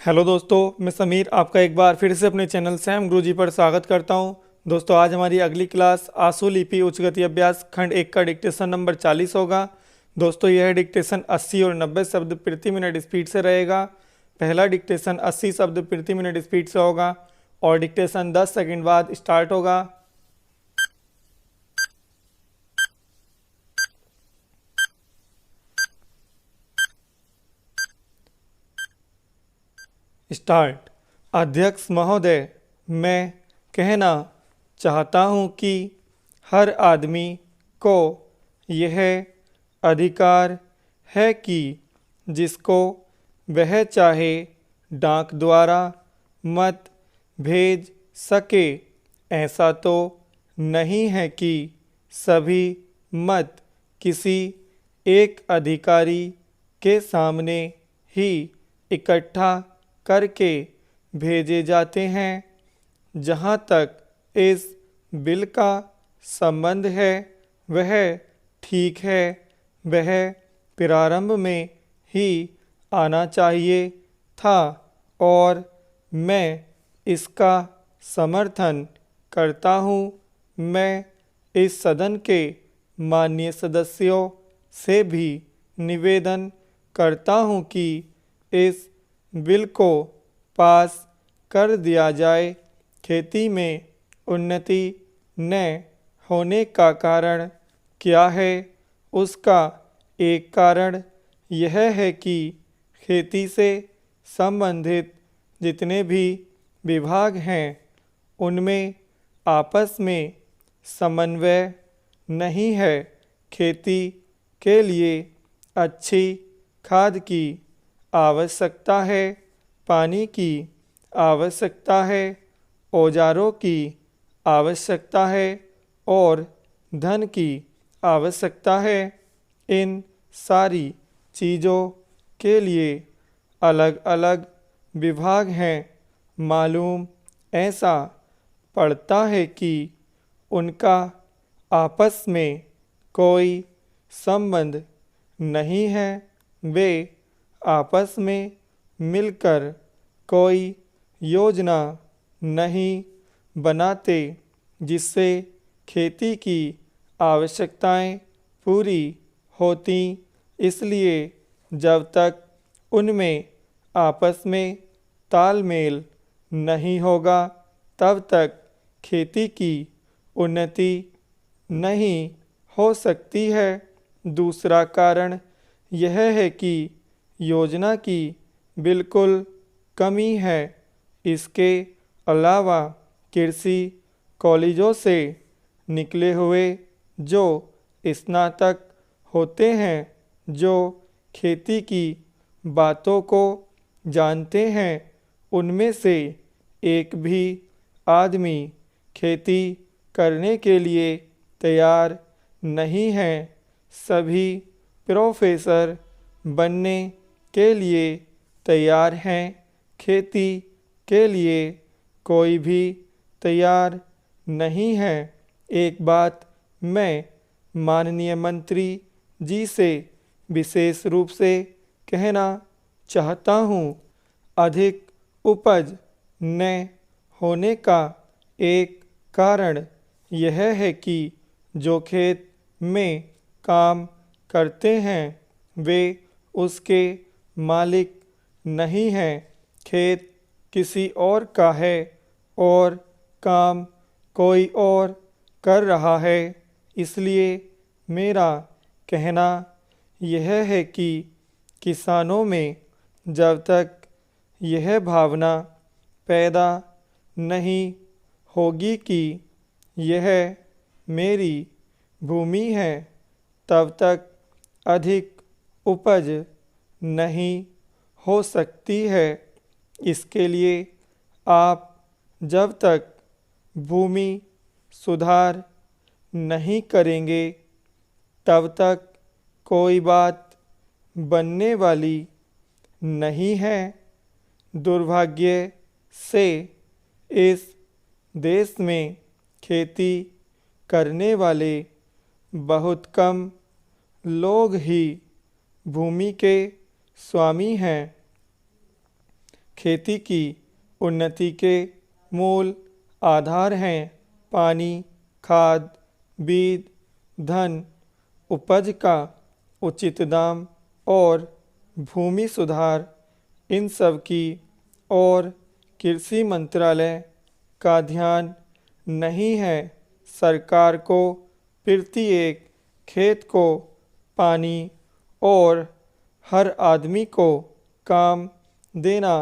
Hello दोस्तों, मैं समीर आपका एक बार फिर से अपने चैनल सैम गुरुजी पर स्वागत करता हूं। दोस्तों, आज हमारी अगली क्लास आंसू लिपि उच्च गति अभ्यास खंड 1 का डिक्टेशन नंबर 40 होगा। दोस्तों, यह डिक्टेशन 80 और 90 शब्द प्रति मिनट स्पीड से रहेगा। पहला डिक्टेशन 80 शब्द प्रति मिनट स्पीड से होगा और डिक्टेशन 10 सेकंड बाद स्टार्ट होगा। स्टार्ट। अध्यक्ष महोदय, मैं कहना चाहता हूँ कि हर आदमी को यह अधिकार है कि जिसको वह चाहे डाक द्वारा मत भेज सके। ऐसा तो नहीं है कि सभी मत किसी एक अधिकारी के सामने ही इकट्ठा करके भेजे जाते हैं। जहाँ तक इस बिल का संबंध है वह ठीक है, वह प्रारंभ में ही आना चाहिए था और मैं इसका समर्थन करता हूँ। मैं इस सदन के माननीय सदस्यों से भी निवेदन करता हूँ कि इस बिल को पास कर दिया जाए। खेती में उन्नति न होने का कारण क्या है? उसका एक कारण यह है कि खेती से संबंधित जितने भी विभाग हैं उनमें आपस में समन्वय नहीं है। खेती के लिए अच्छी खाद की आवश्यकता है, पानी की आवश्यकता है, औजारों की आवश्यकता है और धन की आवश्यकता है। इन सारी चीज़ों के लिए अलग अलग विभाग हैं। मालूम ऐसा पड़ता है कि उनका आपस में कोई संबंध नहीं है। वे आपस में मिलकर कोई योजना नहीं बनाते जिससे खेती की आवश्यकताएं पूरी होती। इसलिए जब तक उनमें आपस में तालमेल नहीं होगा तब तक खेती की उन्नति नहीं हो सकती है। दूसरा कारण यह है कि योजना की बिल्कुल कमी है। इसके अलावा कृषि कॉलेजों से निकले हुए जो स्नातक होते हैं, जो खेती की बातों को जानते हैं, उनमें से एक भी आदमी खेती करने के लिए तैयार नहीं है। सभी प्रोफेसर बनने के लिए तैयार हैं। खेती के लिए कोई भी तैयार नहीं है। एक बात मैं माननीय मंत्री जी से विशेष रूप से कहना चाहता हूँ। अधिक उपज न होने का एक कारण यह है कि जो खेत में काम करते हैं वे उसके मालिक नहीं हैं। खेत किसी और का है और काम कोई और कर रहा है। इसलिए मेरा कहना यह है कि किसानों में जब तक यह भावना पैदा नहीं होगी कि यह मेरी भूमि है, तब तक अधिक उपज नहीं हो सकती है। इसके लिए आप जब तक भूमि सुधार नहीं करेंगे तब तक कोई बात बनने वाली नहीं है। दुर्भाग्य से इस देश में खेती करने वाले बहुत कम लोग ही भूमि के स्वामी हैं। खेती की उन्नति के मूल आधार हैं पानी, खाद, बीज, धन, उपज का उचित दाम और भूमि सुधार। इन सब की और कृषि मंत्रालय का ध्यान नहीं है। सरकार को प्रत्येक खेत को पानी और हर आदमी को काम देना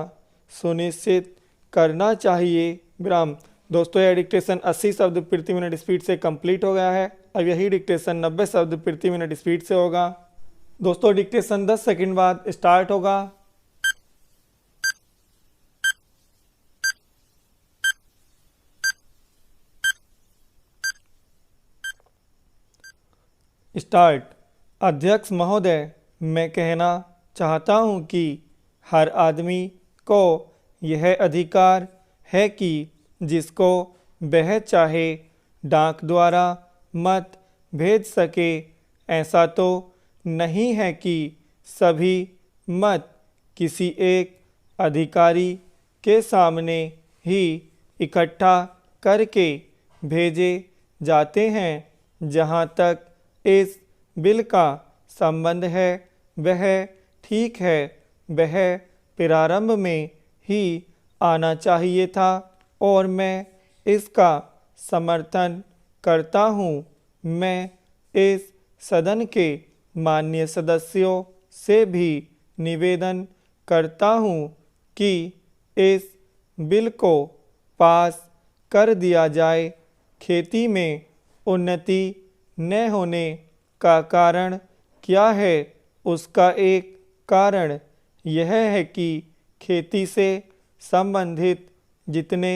सुनिश्चित करना चाहिए। विराम। दोस्तों, यह डिक्टेशन 80 शब्द प्रति मिनट स्पीड से कंप्लीट हो गया है। अब यही डिक्टेशन 90 शब्द प्रति मिनट स्पीड से होगा। दोस्तों, डिक्टेशन 10 सेकंड बाद स्टार्ट होगा। स्टार्ट। अध्यक्ष महोदय, मैं कहना चाहता हूं कि हर आदमी को यह अधिकार है कि जिसको वह चाहे डाक द्वारा मत भेज सके। ऐसा तो नहीं है कि सभी मत किसी एक अधिकारी के सामने ही इकट्ठा करके भेजे जाते हैं। जहाँ तक इस बिल का संबंध है वह ठीक है, वह प्रारंभ में ही आना चाहिए था और मैं इसका समर्थन करता हूँ। मैं इस सदन के माननीय सदस्यों से भी निवेदन करता हूँ कि इस बिल को पास कर दिया जाए। खेती में उन्नति न होने का कारण क्या है? उसका एक कारण यह है कि खेती से संबंधित जितने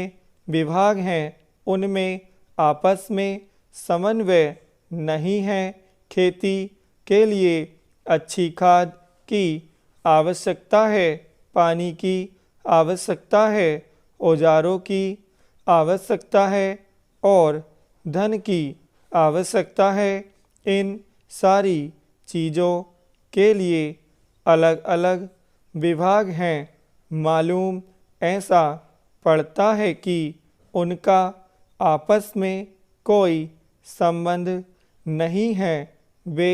विभाग हैं उनमें आपस में समन्वय नहीं है। खेती के लिए अच्छी खाद की आवश्यकता है, पानी की आवश्यकता है, औजारों की आवश्यकता है और धन की आवश्यकता है। इन सारी चीज़ों के लिए अलग अलग विभाग हैं। मालूम ऐसा पड़ता है कि उनका आपस में कोई संबंध नहीं है। वे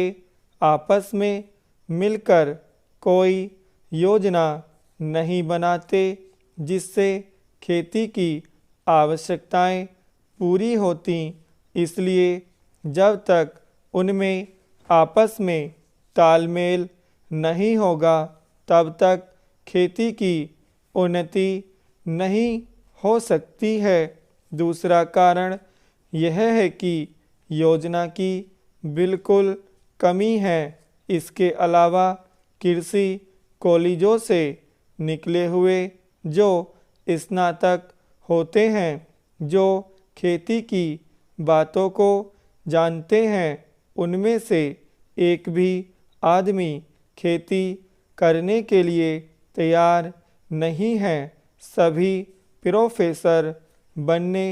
आपस में मिलकर कोई योजना नहीं बनाते जिससे खेती की आवश्यकताएं पूरी होती। इसलिए जब तक उनमें आपस में तालमेल नहीं होगा तब तक खेती की उन्नति नहीं हो सकती है। दूसरा कारण यह है कि योजना की बिल्कुल कमी है। इसके अलावा कृषि कॉलेजों से निकले हुए जो स्नातक होते हैं, जो खेती की बातों को जानते हैं, उनमें से एक भी आदमी खेती करने के लिए तैयार नहीं है। सभी प्रोफेसर बनने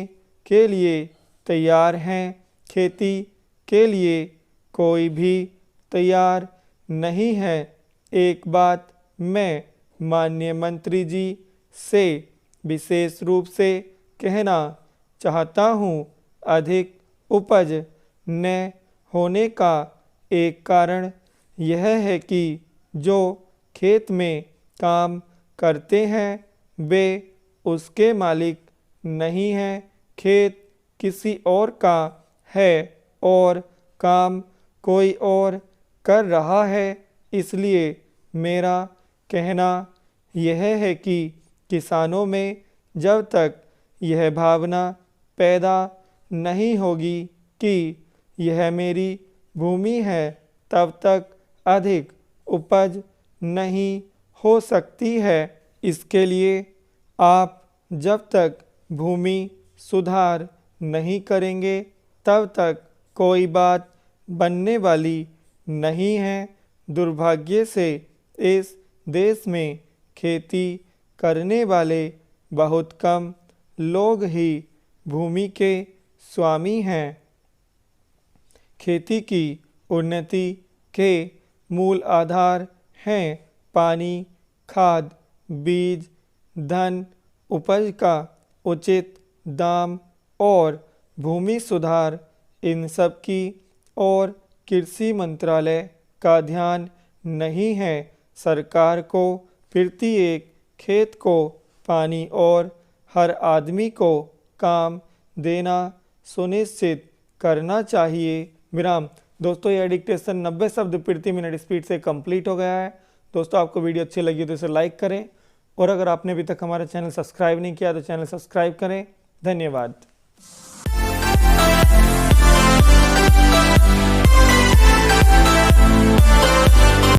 के लिए तैयार हैं। खेती के लिए कोई भी तैयार नहीं है। एक बात मैं माननीय मंत्री जी से विशेष रूप से कहना चाहता हूँ। अधिक उपज न होने का एक कारण यह है कि जो खेत में काम करते हैं वे उसके मालिक नहीं हैं। खेत किसी और का है और काम कोई और कर रहा है। इसलिए मेरा कहना यह है कि किसानों में जब तक यह भावना पैदा नहीं होगी कि यह मेरी भूमि है तब तक अधिक उपज नहीं हो सकती है। इसके लिए आप जब तक भूमि सुधार नहीं करेंगे तब तक कोई बात बनने वाली नहीं है। दुर्भाग्य से इस देश में खेती करने वाले बहुत कम लोग ही भूमि के स्वामी हैं। खेती की उन्नति के मूल आधार हैं पानी, खाद, बीज, धन, उपज का उचित दाम और भूमि सुधार, इन सब की और कृषि मंत्रालय का ध्यान नहीं है। सरकार को प्रत्येक खेत को पानी और हर आदमी को काम देना सुनिश्चित करना चाहिए। विराम। दोस्तों यह डिक्टेशन 90 शब्द प्रति मिनट स्पीड से कंप्लीट हो गया है। दोस्तों आपको वीडियो अच्छी लगी तो इसे लाइक करें और अगर आपने अभी तक हमारा चैनल सब्सक्राइब नहीं किया तो चैनल सब्सक्राइब करें। धन्यवाद।